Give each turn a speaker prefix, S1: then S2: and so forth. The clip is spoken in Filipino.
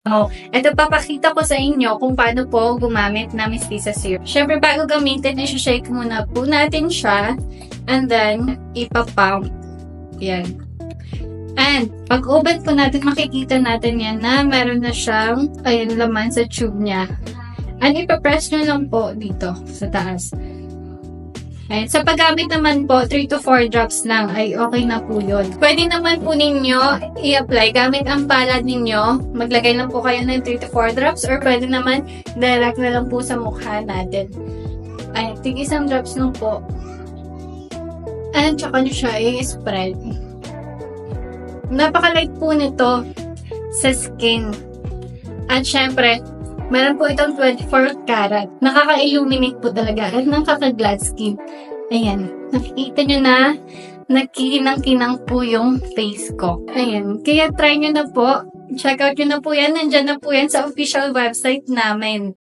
S1: Ito papakita ko sa inyo kung paano po gumamit ng Mestiza Serum. Siyempre, bago gamitin, i-shake muna po natin siya. And then, ipapump. Yan. And, pag open po natin, makikita natin yan na meron na siyang, ayun, laman sa tube niya. And, ipapress nyo lang po dito sa taas. Ayan. Sa paggamit naman po, 3 to 4 drops lang ay okay na po yun. Pwede naman po ninyo i-apply gamit ang palad ninyo. Maglagay lang po kayo ng 3 to 4 drops or pwede naman direct na lang po sa mukha natin. Ayan, tig-isang drops lang po. And tsaka nyo siya i-spread. Napaka-light po nito sa skin. At syempre, meron po itong 24 karat. Nakaka-illuminate po talaga at nakaka-glad skin. Ayan. Nakikita nyo na nagkikinang-kinang po yung face ko. Ayan. Kaya try nyo na po. Check out nyo na po yan. Nandyan na po yan sa official website namin.